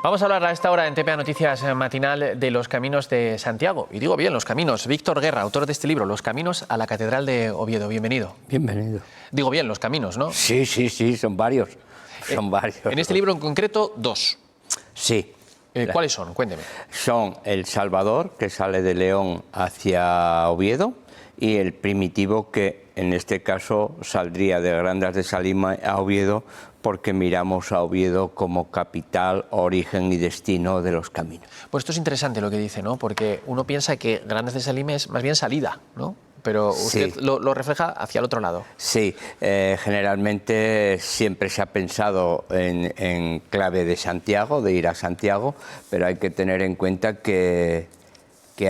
Vamos a hablar a esta hora en TPA Noticias Matinal de los caminos de Santiago. Y digo bien, los caminos. Víctor Guerra, autor de este libro, Los caminos a la Catedral de Oviedo. Bienvenido. Bienvenido. Digo bien, los caminos, ¿no? Sí, son varios. Son varios. En este libro en concreto, dos. Sí. ¿Cuáles son? Cuénteme. Son el Salvador, que sale de León hacia Oviedo, y el Primitivo, que en este caso saldría de Grandas de Salima a Oviedo, porque miramos a Oviedo como capital, origen y destino de los caminos. Pues esto es interesante lo que dice, ¿no? Porque uno piensa que Grandas de Salima es más bien salida, ¿no? Pero usted sí lo refleja hacia el otro lado. Sí, generalmente siempre se ha pensado en clave de Santiago, de ir a Santiago, pero hay que tener en cuenta que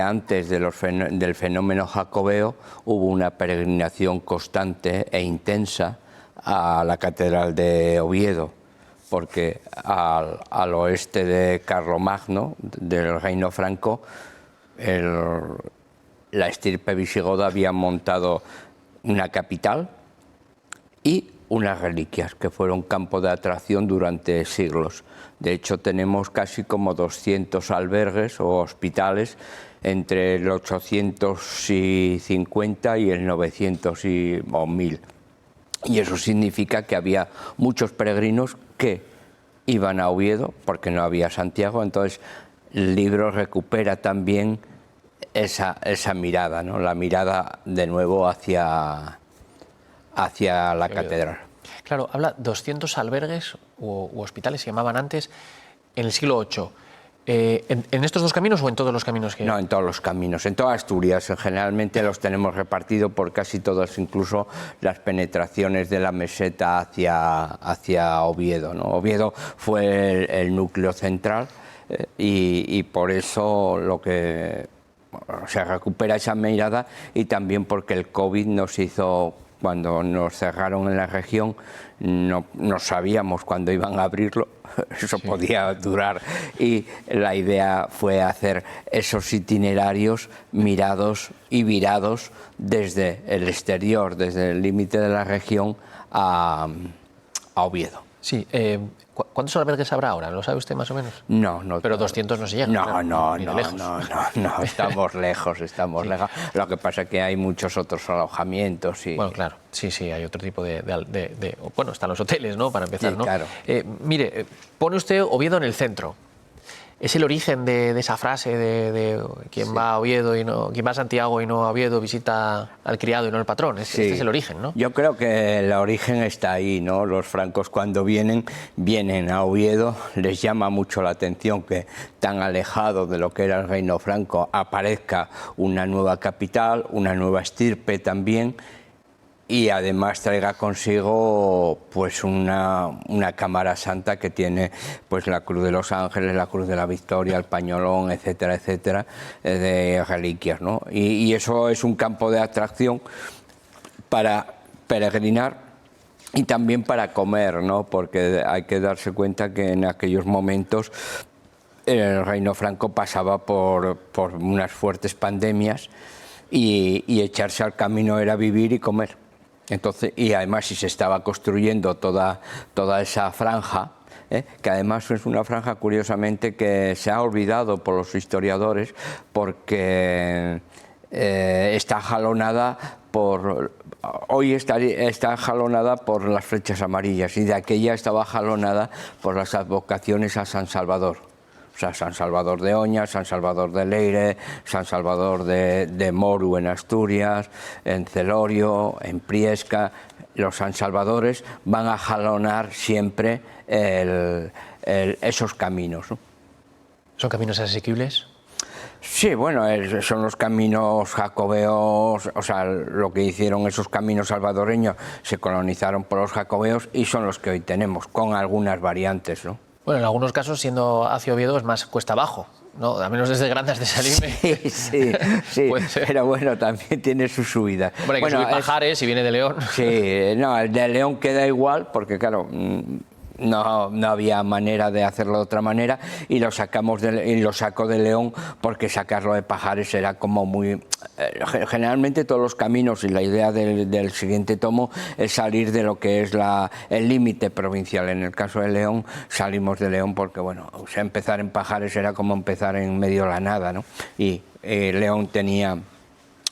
antes del fenómeno jacobeo hubo una peregrinación constante e intensa a la Catedral de Oviedo, porque al oeste de Carlomagno, del Reino Franco, la estirpe visigoda había montado una capital y unas reliquias que fueron campo de atracción durante siglos. De hecho, tenemos casi como 200 albergues o hospitales entre el 850 y el 900 o 1000. Y eso significa que había muchos peregrinos que iban a Oviedo porque no había Santiago. Entonces, el libro recupera también esa mirada, ¿no? La mirada de nuevo hacia la catedral. Claro, habla 200 albergues u hospitales, se llamaban antes, en el siglo VIII. ¿En estos dos caminos o en todos los caminos que...? No, en todos los caminos, en toda Asturias. Generalmente los tenemos repartidos por casi todas, incluso las penetraciones de la meseta hacia Oviedo, ¿no? Oviedo fue el núcleo central y por eso se recupera esa mirada, y también porque el COVID nos hizo, cuando nos cerraron en la región, no sabíamos cuándo iban a abrirlo, eso sí podía durar, y la idea fue hacer esos itinerarios mirados y virados desde el exterior, desde el límite de la región a Oviedo. Sí, ¿cuántos albergues habrá ahora? ¿Lo sabe usted más o menos? No. Pero 200 no se llega. No, estamos lejos, lejos. Lo que pasa es que hay muchos otros alojamientos. Bueno, claro, sí, hay otro tipo bueno, están los hoteles, ¿no? Para empezar, sí, ¿no? Claro. Mire, pone usted Oviedo en el centro. ¿Es el origen de esa frase de quien va a Oviedo y no, quien va a Santiago y no a Oviedo visita al criado y no al patrón? Este es el origen, ¿no? Yo creo que el origen está ahí, ¿no? Los francos, cuando vienen a Oviedo, les llama mucho la atención que tan alejado de lo que era el reino franco aparezca una nueva capital, una nueva estirpe también, y además traiga consigo pues una cámara santa que tiene pues la Cruz de los Ángeles, la Cruz de la Victoria, el pañolón, etcétera, etcétera, de reliquias, ¿no? Y eso es un campo de atracción para peregrinar y también para comer, ¿no? Porque hay que darse cuenta que en aquellos momentos el reino franco pasaba por unas fuertes pandemias y echarse al camino era vivir y comer. Entonces, y además, si se estaba construyendo toda esa franja, que además es una franja, curiosamente, que se ha olvidado por los historiadores, porque está jalonada hoy está jalonada por las flechas amarillas, y de aquella estaba jalonada por las advocaciones a San Salvador. O sea, San Salvador de Oña, San Salvador de Leire, San Salvador de Moru en Asturias, en Celorio, en Priesca. Los San Salvadores van a jalonar siempre esos caminos, ¿no? ¿Son caminos asequibles? Sí, bueno, son los caminos jacobeos, o sea, lo que hicieron esos caminos salvadoreños se colonizaron por los jacobeos y son los que hoy tenemos, con algunas variantes, ¿no? Bueno, en algunos casos, siendo hacia Oviedo, es más cuesta abajo, ¿no? Al menos desde Grandas de Salime. Sí, pero bueno, también tiene su subida. Bueno, hay que subir Pajares, si viene de León. Sí, no, el de León queda igual, porque claro, no había manera de hacerlo de otra manera, y lo saco de León, porque sacarlo de Pajares era como muy... generalmente todos los caminos, y la idea del siguiente tomo es salir de lo que es el límite provincial. En el caso de León, salimos de León porque, bueno, o sea, empezar en Pajares era como empezar en medio de la nada, ¿no? Y León tenía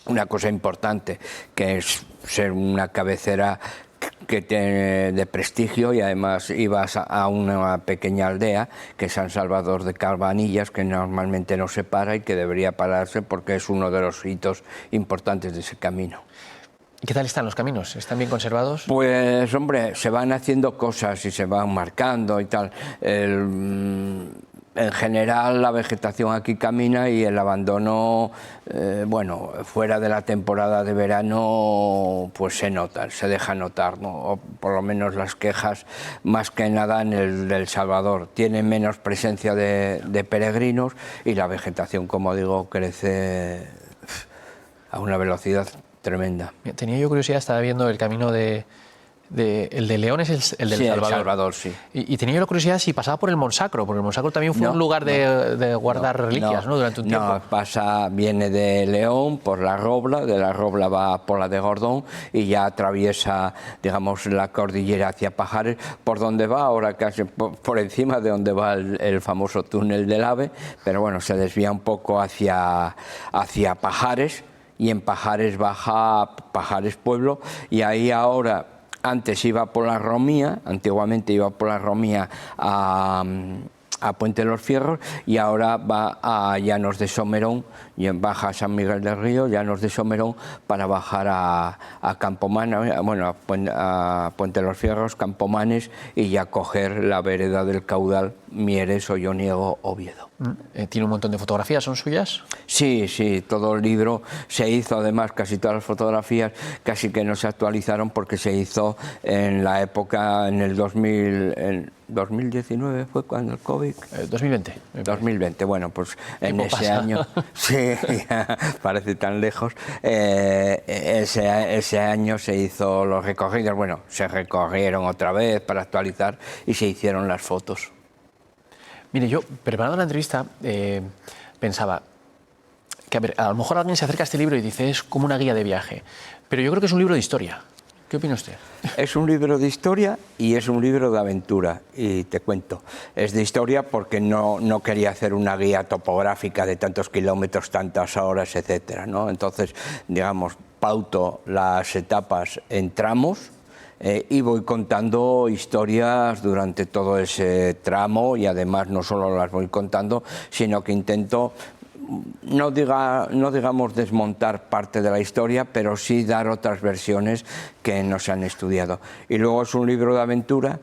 una cosa importante, que es ser una cabecera de prestigio, y además ibas a una pequeña aldea que es San Salvador de Cabanillas, que normalmente no se para y que debería pararse porque es uno de los hitos importantes de ese camino. ¿Qué tal están los caminos? ¿Están bien conservados? Pues hombre, se van haciendo cosas y se van marcando y tal. En general la vegetación aquí camina, y el abandono, bueno, fuera de la temporada de verano, pues se nota, se deja notar, ¿no? O por lo menos las quejas, más que nada en el del Salvador, tiene menos presencia de peregrinos, y la vegetación, como digo, crece a una velocidad tremenda. Tenía yo curiosidad, estaba viendo el camino el de León es el del Sí, Salvador. El Salvador, sí. Y tenía yo la curiosidad si pasaba por el Monsacro, porque el Monsacro también fue un lugar de guardar reliquias, ¿no? Durante un tiempo. No, viene de León por la Robla, de la Robla va por la de Gordón, y ya atraviesa, digamos, la cordillera hacia Pajares, por donde va ahora, casi por encima de donde va el famoso túnel del AVE, pero bueno, se desvía un poco hacia Pajares, y en Pajares baja Pajares Pueblo, y ahí ahora... Antes iba por la Romía, antiguamente iba por la Romía a Puente de los Fierros, y ahora va a Llanos de Somerón, y baja a San Miguel del Río, Llanos de Somerón, para bajar a Campomanes, bueno, a Puente de los Fierros, Campomanes, y ya coger la vereda del Caudal, Mieres, Olloniego, Oviedo. ¿Tiene un montón de fotografías? ¿Son suyas? Sí, sí, todo el libro se hizo, además casi todas las fotografías casi que no se actualizaron porque se hizo en la época, en el 2019 fue cuando el COVID... 2020. 2020, bueno, pues en ese pasa. año, sí, parece tan lejos, ese año se hizo los recorridos, bueno, se recorrieron otra vez para actualizar y se hicieron las fotos. Mire, yo, preparando la entrevista, pensaba que, a lo mejor alguien se acerca a este libro y dice, es como una guía de viaje, pero yo creo que es un libro de historia. ¿Qué opina usted? Es un libro de historia y es un libro de aventura, y te cuento. Es de historia porque no quería hacer una guía topográfica de tantos kilómetros, tantas horas, etcétera, ¿no? Entonces, digamos, pauto las etapas en tramos, y voy contando historias durante todo ese tramo, y además no solo las voy contando, sino que intento no digamos desmontar parte de la historia, pero sí dar otras versiones que no se han estudiado. Y luego es un libro de aventura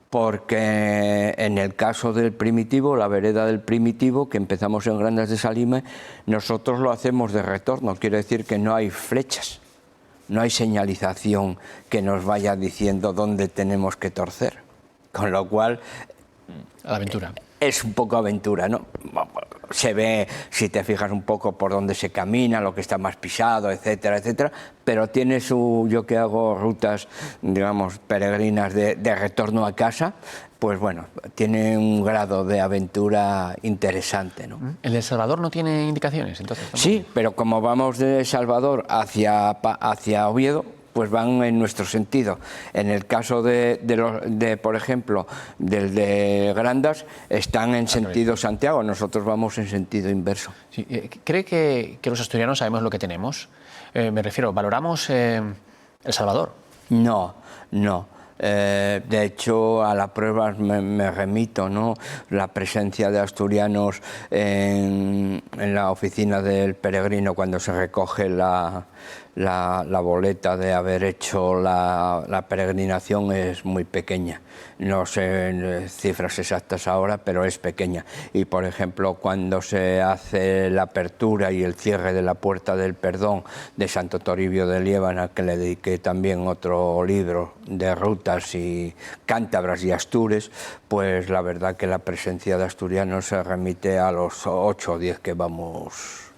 porque en el caso del Primitivo, la vereda del Primitivo, que empezamos en Grandas de Salime, nosotros lo hacemos de retorno, quiere decir que no hay flechas. No hay señalización que nos vaya diciendo dónde tenemos que torcer, con lo cual... A la aventura. Es un poco aventura, ¿no? Se ve, si te fijas un poco por dónde se camina, lo que está más pisado, etcétera, etcétera, pero tiene yo que hago rutas, digamos, peregrinas de retorno a casa, pues bueno, tiene un grado de aventura interesante, ¿no? ¿El de El Salvador no tiene indicaciones, entonces? ¿Tampoco? Sí, pero como vamos de Salvador hacia Oviedo, pues van en nuestro sentido. En el caso por ejemplo, del de Grandas, están en sentido Santiago, nosotros vamos en sentido inverso. Sí, ¿cree que los asturianos sabemos lo que tenemos? Me refiero, ¿valoramos El Salvador? No. De hecho, a las pruebas me remito, ¿no? La presencia de asturianos en la oficina del peregrino cuando se recoge la boleta de haber hecho la peregrinación es muy pequeña. No sé cifras exactas ahora, pero es pequeña. Y, por ejemplo, cuando se hace la apertura y el cierre de la Puerta del Perdón de Santo Toribio de Liébana, que le dediqué también otro libro de rutas y cántabras y astures, pues la verdad que la presencia de asturianos se remite a los 8 o 10 que vamos.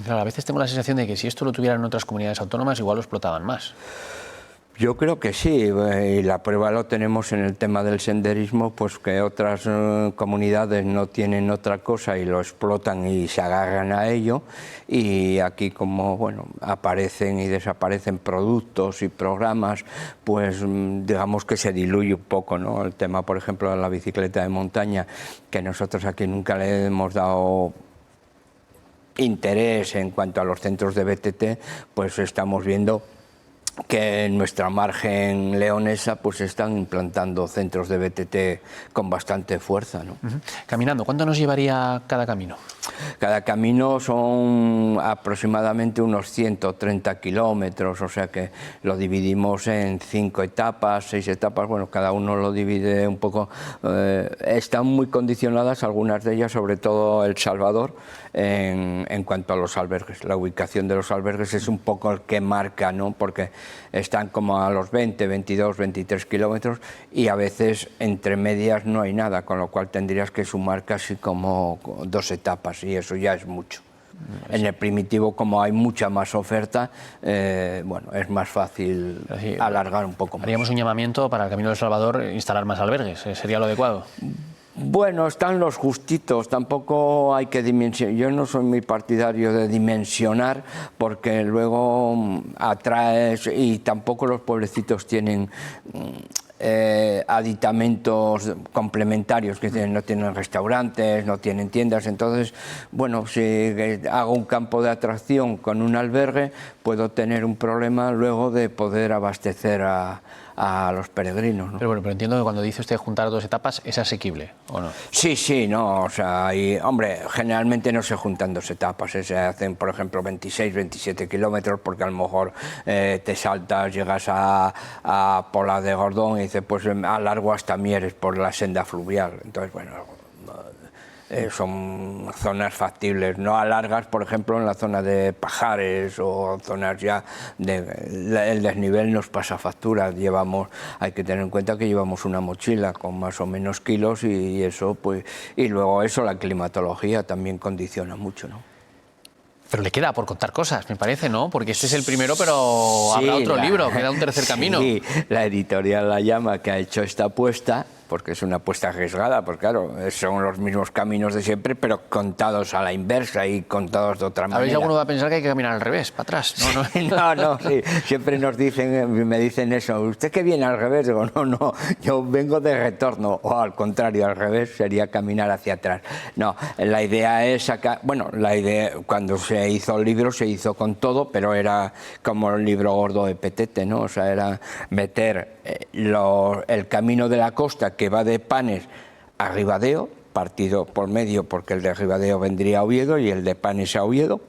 Claro, a veces tengo la sensación de que si esto lo tuvieran otras comunidades autónomas, igual lo explotaban más. Yo creo que sí, y la prueba lo tenemos en el tema del senderismo, pues que otras comunidades no tienen otra cosa y lo explotan y se agarran a ello, y aquí como bueno, aparecen y desaparecen productos y programas, pues digamos que se diluye un poco, ¿no? El tema, por ejemplo, de la bicicleta de montaña, que nosotros aquí nunca le hemos dado interés en cuanto a los centros de BTT, pues estamos viendo que en nuestra margen leonesa pues están implantando centros de BTT con bastante fuerza, ¿no? Caminando, ¿cuánto nos llevaría cada camino? Cada camino son aproximadamente unos 130 kilómetros, o sea que lo dividimos en 5 etapas, 6 etapas, bueno, cada uno lo divide un poco. Están muy condicionadas algunas de ellas, sobre todo El Salvador, en cuanto a los albergues. La ubicación de los albergues es un poco el que marca, ¿no? Porque están como a los 20, 22, 23 kilómetros y a veces entre medias no hay nada, con lo cual tendrías que sumar casi como 2 etapas y eso ya es mucho. En el primitivo, como hay mucha más oferta, bueno, es más fácil alargar un poco más. Haríamos un llamamiento para el Camino del Salvador instalar más albergues, ¿sería lo adecuado? Bueno, están los justitos, tampoco hay que dimensionar. Yo no soy muy partidario de dimensionar porque luego atraes, y tampoco los pueblecitos tienen aditamentos complementarios, que no tienen restaurantes, no tienen tiendas. Entonces, bueno, si hago un campo de atracción con un albergue, puedo tener un problema luego de poder abastecer a los peregrinos, ¿no? Pero bueno, pero entiendo que cuando dice usted juntar 2 etapas, ¿es asequible o no? Sí, sí, no, o sea, hombre, generalmente no se juntan 2 etapas, se hacen, por ejemplo, 26, 27 kilómetros, porque a lo mejor te saltas, llegas a Pola de Gordón y dices, pues alargo hasta Mieres por la senda fluvial. Entonces, bueno, son zonas factibles, no alargas, por ejemplo, en la zona de Pajares o zonas ya el desnivel nos pasa factura. Hay que tener en cuenta que llevamos una mochila con más o menos kilos y eso, pues, y luego eso, la climatología también condiciona mucho, ¿no? Pero le queda por contar cosas, me parece, ¿no? Porque este es el primero, pero sí, habrá otro libro, queda un tercer camino. Sí, la editorial La Llama, que ha hecho esta apuesta, porque es una apuesta arriesgada, porque claro, son los mismos caminos de siempre, pero contados a la inversa y contados de otra manera. A ver si alguno va a pensar que hay que caminar al revés, para atrás. No, sí, siempre me dicen eso, ¿usted que viene al revés? Digo, no, yo vengo de retorno, o al contrario, al revés sería caminar hacia atrás. No, la idea es sacar, bueno, la idea, cuando se hizo el libro se hizo con todo, pero era como el libro gordo de Petete, ¿no? O sea, era meter el camino de la costa, que va de Panes a Ribadeo, partido por medio, porque el de Ribadeo vendría a Oviedo y el de Panes a Oviedo,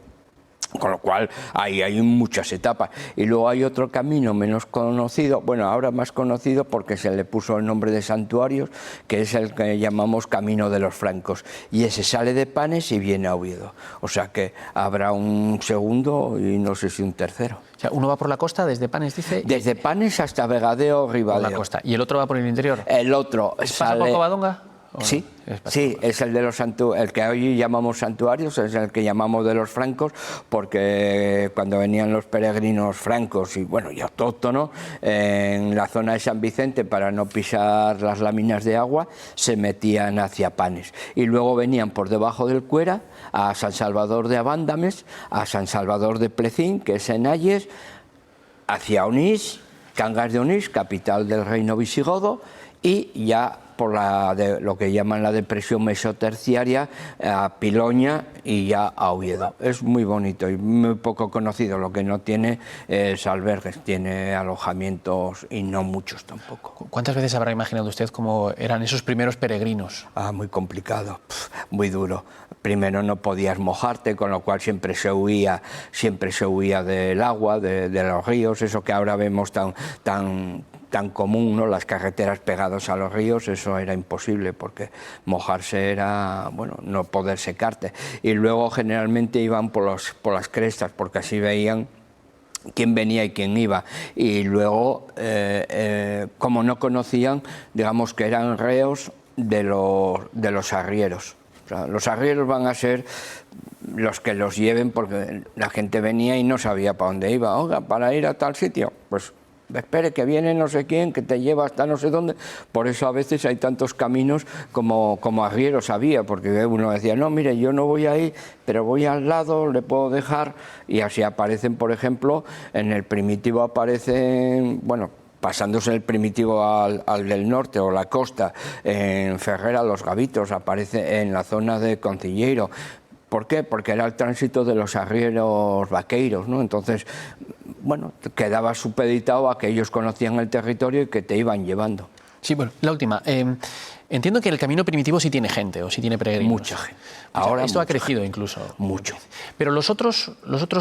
con lo cual ahí hay muchas etapas. Y luego hay otro camino menos conocido, bueno, ahora más conocido porque se le puso el nombre de Santuarios, que es el que llamamos Camino de los Francos, y ese sale de Panes y viene a Oviedo, o sea que habrá un segundo y no sé si un tercero. O sea, uno va por la costa desde Panes, dice. Desde Panes hasta Vegadeo, Ribadeo. Por la costa. ¿Y el otro va por el interior? El otro ¿Pasa por Covadonga? Sí, sí, es el de los el que hoy llamamos santuarios, es el que llamamos de los francos, porque cuando venían los peregrinos francos y bueno, y autóctonos en la zona de San Vicente, para no pisar las láminas de agua, se metían hacia Panes y luego venían por debajo del Cuera a San Salvador de Abándames, a San Salvador de Plecín, que es en Ayes, hacia Onís, Cangas de Onís, capital del reino visigodo, y ya por lo que llaman la depresión mesoterciaria, a Piloña y ya a Oviedo. Es muy bonito y muy poco conocido, lo que no tiene es albergues, tiene alojamientos y no muchos tampoco. ¿Cuántas veces habrá imaginado usted cómo eran esos primeros peregrinos? Muy complicado, muy duro. Primero no podías mojarte, con lo cual siempre se huía del agua, de los ríos, eso que ahora vemos tan común, ¿no? Las carreteras pegadas a los ríos, eso era imposible porque mojarse era, bueno, no poder secarte. Y luego generalmente iban por las crestas porque así veían quién venía y quién iba. Y luego, como no conocían, digamos que eran reos de los arrieros. O sea, los arrieros van a ser los que los lleven porque la gente venía y no sabía para dónde iba. Oiga, para ir a tal sitio, pues espere que viene no sé quién, que te lleva hasta no sé dónde. Por eso a veces hay tantos caminos como Arriero sabía, porque uno decía, no, mire, yo no voy ahí, pero voy al lado, le puedo dejar, y así aparecen, por ejemplo, en el Primitivo aparecen, bueno, pasándose el Primitivo al del norte o la costa, en Ferrera los Gavitos, aparece en la zona de Concilleiro. ¿Por qué? Porque era el tránsito de los arrieros vaqueiros, ¿no? Entonces, bueno, quedaba supeditado a que ellos conocían el territorio y que te iban llevando. Sí, bueno, la última. Entiendo que el camino primitivo sí tiene gente o sí tiene peregrinos. Mucha gente. Ahora esto ha crecido incluso. Mucho. Pero los otros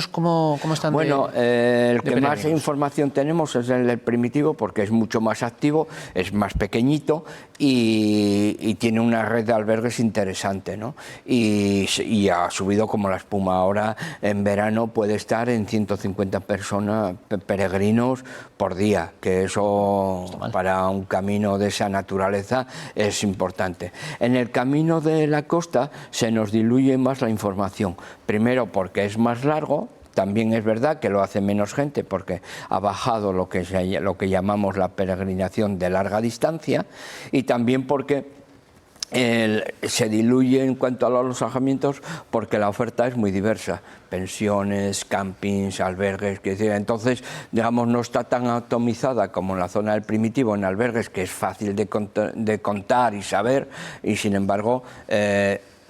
¿cómo están? Bueno, el que más información tenemos es el del Primitivo, porque es mucho más activo, es más pequeñito y tiene una red de albergues interesante, ¿no? Y ha subido como la espuma. Ahora en verano puede estar en 150 personas, peregrinos por día, que eso para un camino de esa naturaleza es importante. En el camino de la costa se nos diluye más la información. Primero porque es más largo, también es verdad que lo hace menos gente porque ha bajado lo que llamamos la peregrinación de larga distancia, y también porque se diluye en cuanto a los alojamientos porque la oferta es muy diversa, pensiones, campings, albergues, entonces digamos no está tan atomizada como en la zona del Primitivo en albergues, que es fácil de contar y saber, y sin embargo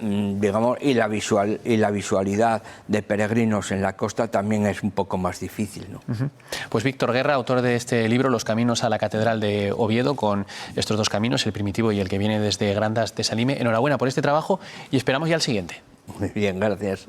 digamos, y la visualidad de peregrinos en la costa también es un poco más difícil, ¿no? Pues Víctor Guerra, autor de este libro Los caminos a la Catedral de Oviedo, con estos dos caminos, el Primitivo y el que viene desde Grandas de Salime. Enhorabuena por este trabajo y esperamos ya el siguiente. Muy bien, gracias.